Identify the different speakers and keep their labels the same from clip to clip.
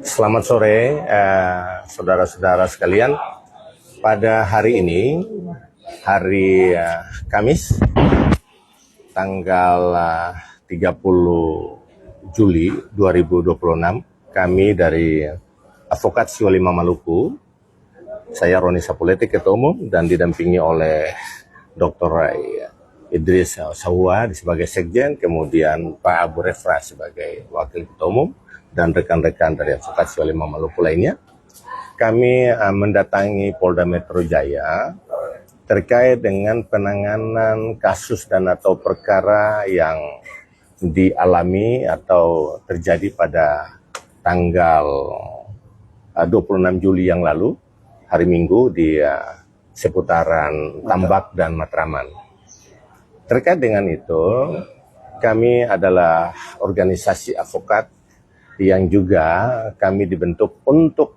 Speaker 1: Selamat sore, saudara-saudara sekalian. Pada hari ini, hari Kamis, tanggal 30 Juli 2026, kami dari Advokat Siwa5 Maluku, saya Roni Sapuleti, Ketua Umum, dan didampingi oleh Dr. Idris Sahua sebagai Sekjen, kemudian Pak Abu Refra sebagai Wakil Ketua Umum, dan rekan-rekan dari Advokat Siwa5 Maluku lainnya. Kami mendatangi Polda Metro Jaya terkait dengan penanganan kasus dan atau perkara yang dialami atau terjadi pada tanggal 26 Juli yang lalu, hari Minggu, di seputaran Tambak dan Matraman. Terkait dengan itu, kami adalah organisasi advokat yang juga kami dibentuk untuk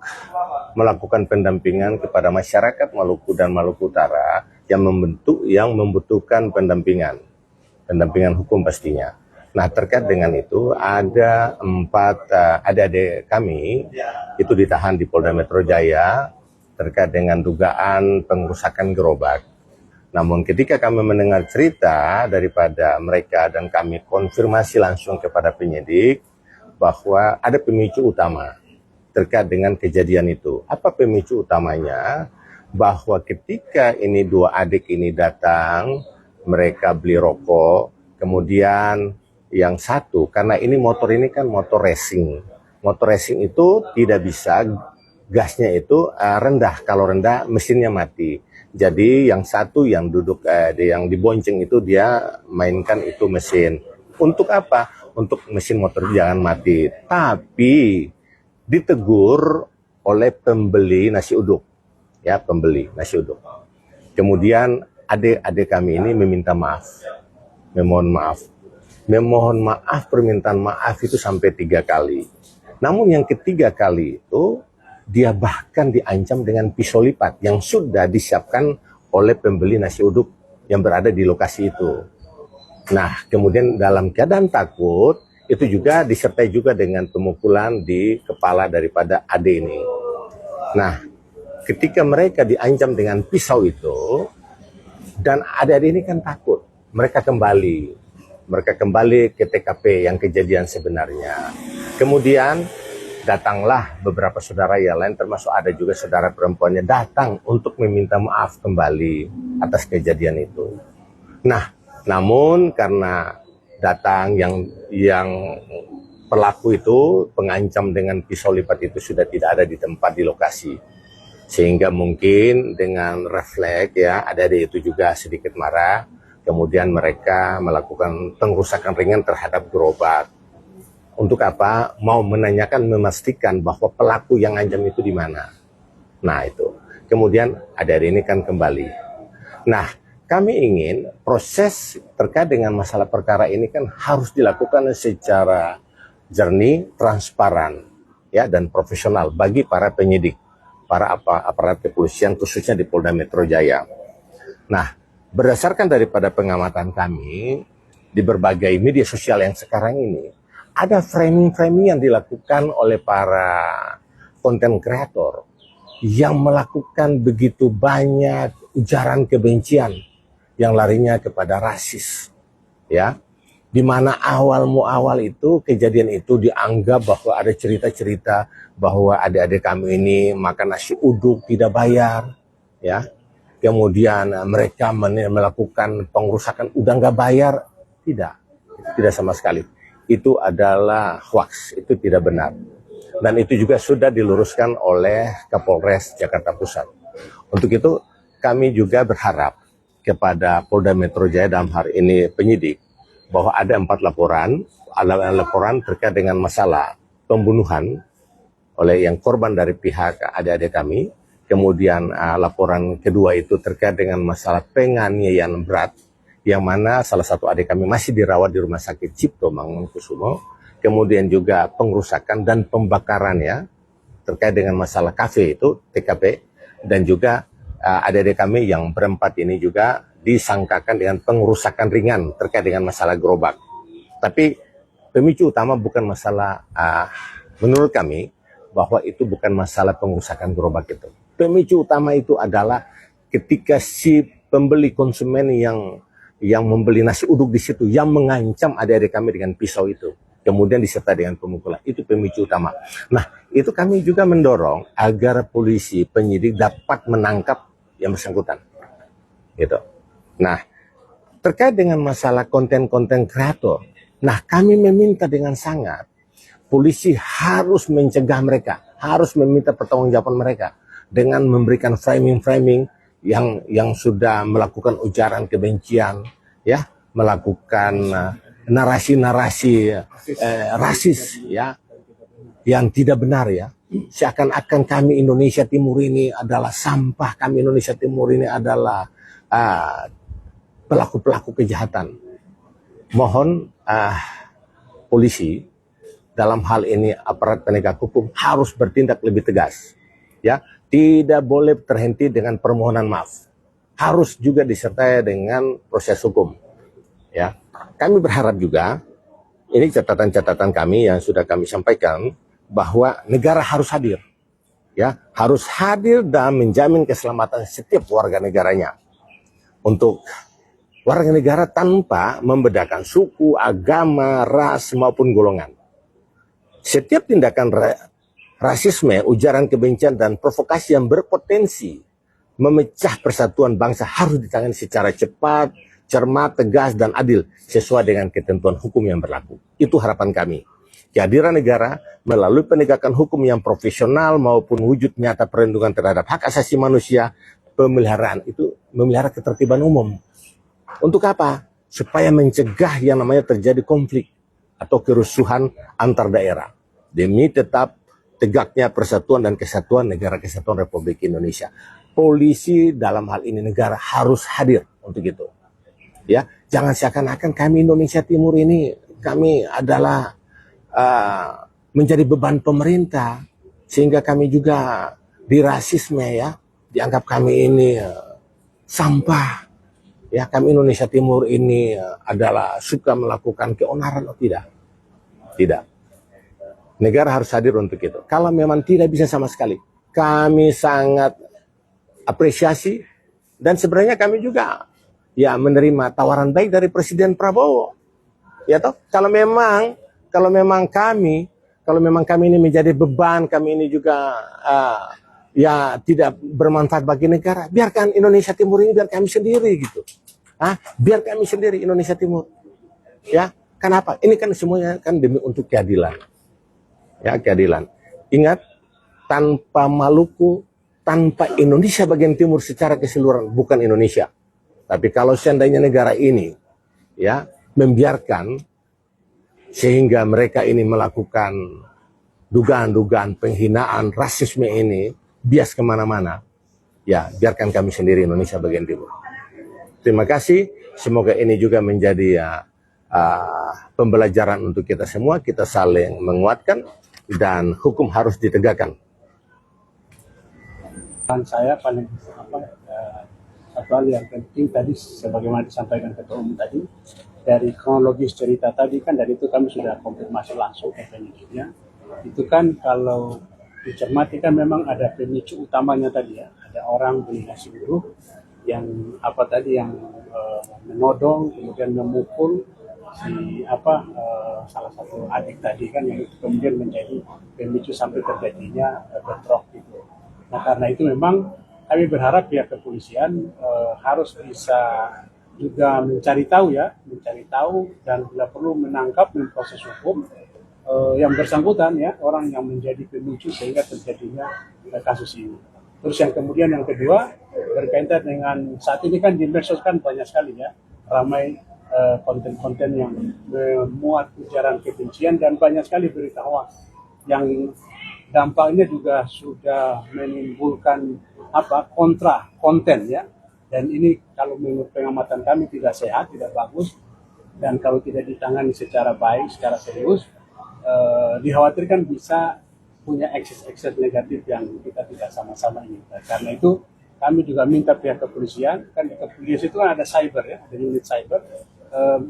Speaker 1: melakukan pendampingan kepada masyarakat Maluku dan Maluku Utara yang membutuhkan pendampingan hukum pastinya. Nah, terkait dengan itu ada 4 adik-adik kami itu ditahan di Polda Metro Jaya terkait dengan dugaan pengerusakan gerobak. Namun ketika kami mendengar cerita daripada mereka dan kami konfirmasi langsung kepada penyidik bahwa ada pemicu utama terkait dengan kejadian itu. Apa pemicu utamanya? Bahwa ketika ini 2 adik ini datang, mereka beli rokok, kemudian yang satu, karena ini motor ini kan motor racing. Motor racing itu tidak bisa, gasnya itu rendah, kalau rendah mesinnya mati. Jadi yang satu yang duduk, yang dibonceng itu dia mainkan itu mesin. Untuk apa? Untuk mesin motor jangan mati. Tapi ditegur oleh pembeli nasi uduk. Ya, pembeli nasi uduk. Kemudian adik-adik kami ini meminta maaf. Memohon maaf, permintaan maaf itu sampai 3 kali. Namun yang ketiga kali itu, dia bahkan diancam dengan pisau lipat yang sudah disiapkan oleh pembeli nasi uduk yang berada di lokasi itu. Nah, kemudian dalam keadaan takut, itu juga disertai juga dengan pemukulan di kepala daripada ade ini. Nah, ketika mereka diancam dengan pisau itu, dan adik-adik ini kan takut, mereka kembali ke TKP yang kejadian sebenarnya. Kemudian datanglah beberapa saudara yang lain, termasuk ada juga saudara perempuannya datang untuk meminta maaf kembali atas kejadian itu. Nah, namun karena datang yang pelaku itu pengancam dengan pisau lipat itu sudah tidak ada di tempat di lokasi, sehingga mungkin dengan refleks ya adik-adik itu juga sedikit marah, kemudian mereka melakukan pengerusakan ringan terhadap gerobak. Untuk apa? Mau menanyakan, memastikan bahwa pelaku yang ngancam itu di mana. Nah itu. Kemudian adik-adik ini kan kembali. Nah, kami ingin proses terkait dengan masalah perkara ini kan harus dilakukan secara jernih, transparan, ya, dan profesional bagi para penyidik, para aparat kepolisian khususnya di Polda Metro Jaya. Nah, berdasarkan daripada pengamatan kami di berbagai media sosial yang sekarang ini, ada framing-framing yang dilakukan oleh para konten kreator yang melakukan begitu banyak ujaran kebencian yang larinya kepada rasis, ya, di mana awal itu kejadian itu dianggap bahwa ada cerita-cerita bahwa adik-adik kami ini makan nasi uduk tidak bayar, ya, kemudian mereka melakukan pengerusakan udah nggak bayar, tidak sama sekali. Itu adalah hoax, itu tidak benar. Dan itu juga sudah diluruskan oleh Kapolres Jakarta Pusat. Untuk itu kami juga berharap kepada Polda Metro Jaya dalam hari ini penyidik bahwa ada 4 laporan terkait dengan masalah pembunuhan oleh yang korban dari pihak adik-adik kami. Kemudian laporan kedua itu terkait dengan masalah penganiayaan berat, yang mana salah satu adik kami masih dirawat di Rumah Sakit Cipto Mangunkusumo. Kemudian juga pengerusakan dan pembakaran ya terkait dengan masalah kafe itu TKP, dan juga adik-adik kami yang berempat ini juga disangkakan dengan pengerusakan ringan terkait dengan masalah gerobak. Tapi pemicu utama bukan masalah Menurut kami bahwa itu bukan masalah pengusakan gerobak itu. Pemicu utama itu adalah ketika si pembeli konsumen yang membeli nasi uduk di situ yang mengancam adik-adik kami dengan pisau itu. Kemudian disertai dengan pemukulan. Itu pemicu utama. Nah, itu kami juga mendorong agar polisi, penyidik dapat menangkap yang bersangkutan. Gitu. Nah, terkait dengan masalah konten-konten kreator, nah kami meminta dengan sangat, polisi harus mencegah mereka, harus meminta pertanggungjawaban mereka dengan memberikan framing-framing yang sudah melakukan ujaran kebencian, ya, melakukan narasi-narasi rasis, ya, yang tidak benar, ya. Seakan-akan kami Indonesia Timur ini adalah sampah, kami Indonesia Timur ini adalah pelaku-pelaku kejahatan. Mohon polisi dalam hal ini aparat penegak hukum harus bertindak lebih tegas, ya. Tidak boleh terhenti dengan permohonan maaf, harus juga disertai dengan proses hukum, ya. Kami berharap juga, ini catatan-catatan kami yang sudah kami sampaikan, bahwa negara harus hadir, ya, harus hadir dan menjamin keselamatan setiap warga negaranya. Untuk warga negara tanpa membedakan suku, agama, ras maupun golongan. Setiap tindakan rasisme, ujaran kebencian dan provokasi yang berpotensi memecah persatuan bangsa harus ditangani secara cepat, cermat, tegas, dan adil sesuai dengan ketentuan hukum yang berlaku. Itu harapan kami. Kehadiran negara melalui penegakan hukum yang profesional maupun wujud nyata perlindungan terhadap hak asasi manusia, pemeliharaan itu memelihara ketertiban umum. Untuk apa? Supaya mencegah yang namanya terjadi konflik atau kerusuhan antar daerah demi tetap tegaknya persatuan dan kesatuan negara kesatuan Republik Indonesia. Polisi dalam hal ini negara harus hadir untuk itu. Ya, jangan seakan-akan kami Indonesia Timur ini kami adalah menjadi beban pemerintah sehingga kami juga dirasisme, ya, dianggap kami ini sampah, ya, kami Indonesia Timur ini adalah suka melakukan keonaran. Oh, tidak, negara harus hadir untuk itu. Kalau memang tidak bisa sama sekali, kami sangat apresiasi dan sebenarnya kami juga ya menerima tawaran baik dari Presiden Prabowo, ya toh. Kalau memang kami ini menjadi beban, kami ini juga ya tidak bermanfaat bagi negara, biarkan Indonesia Timur ini biar kami sendiri gitu. Biar kami sendiri Indonesia Timur. Ya, kenapa? Ini kan semuanya kan demi untuk keadilan. Ya, keadilan. Ingat, tanpa Maluku, tanpa Indonesia bagian timur secara keseluruhan bukan Indonesia. Tapi kalau seandainya negara ini ya membiarkan sehingga mereka ini melakukan dugaan-dugaan penghinaan, rasisme ini bias kemana-mana, ya biarkan kami sendiri Indonesia bagian timur. Terima kasih, semoga ini juga menjadi pembelajaran untuk kita semua, kita saling menguatkan dan hukum harus ditegakkan.
Speaker 2: Saya paling satu hal yang penting tadi sebagaimana disampaikan Ketua Umum tadi, dari kronologis cerita tadi kan dari itu kami sudah konfirmasi langsung ke penyidiknya. Itu kan kalau dicermati kan memang ada pemicu utamanya tadi, ya, ada orang beli nasi uduk yang yang menodong kemudian memukul salah satu adik tadi kan, yang itu kemudian menjadi pemicu sampai terjadinya bentrok gitu. Nah, karena itu memang kami berharap pihak kepolisian harus bisa juga mencari tahu dan bila perlu menangkap, memproses hukum yang bersangkutan, ya, orang yang menjadi pemicu sehingga terjadinya kasus ini. Terus yang kemudian yang kedua berkaitan dengan saat ini kan di medsos kan banyak sekali, ya, ramai konten-konten yang memuat ujaran kebencian dan banyak sekali berita hoax yang dampaknya juga sudah menimbulkan kontra konten, ya. Dan ini kalau menurut pengamatan kami tidak sehat, tidak bagus, dan kalau tidak ditangani secara baik, secara serius, dikhawatirkan bisa punya ekses negatif yang kita tidak sama-sama inginkan. Karena itu kami juga minta pihak kepolisian, kan di kepolisian itu kan ada cyber, ya, ada unit cyber,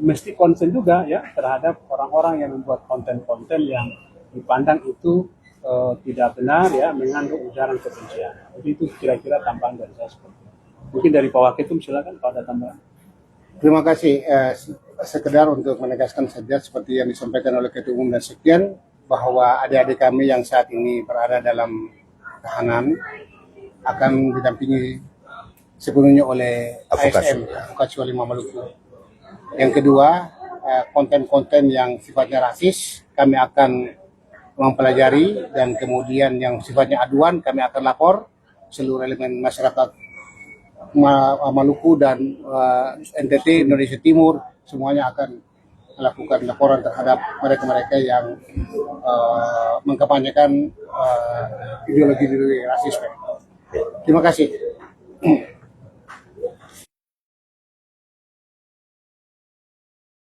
Speaker 2: mesti konsen juga, ya, terhadap orang-orang yang membuat konten-konten yang dipandang itu tidak benar ya, mengandung ujaran kebencian. Jadi itu kira-kira tambahan dari saya seperti itu. Mungkin dari Pak Waketum silakan kalau ada tambahan.
Speaker 3: Terima kasih. Sekedar untuk menegaskan saja seperti yang disampaikan oleh Ketua Umum dan Sekjen, bahwa adik-adik kami yang saat ini berada dalam tahanan akan didampingi sepenuhnya oleh ASM, Advokasi Ulama Maluku. Yang kedua, konten-konten yang sifatnya rasis kami akan mempelajari, dan kemudian yang sifatnya aduan kami akan lapor seluruh elemen masyarakat Maluku dan NTT Indonesia Timur, semuanya akan melakukan laporan terhadap mereka-mereka yang mengkampanyekan ideologi rasisme. Terima kasih.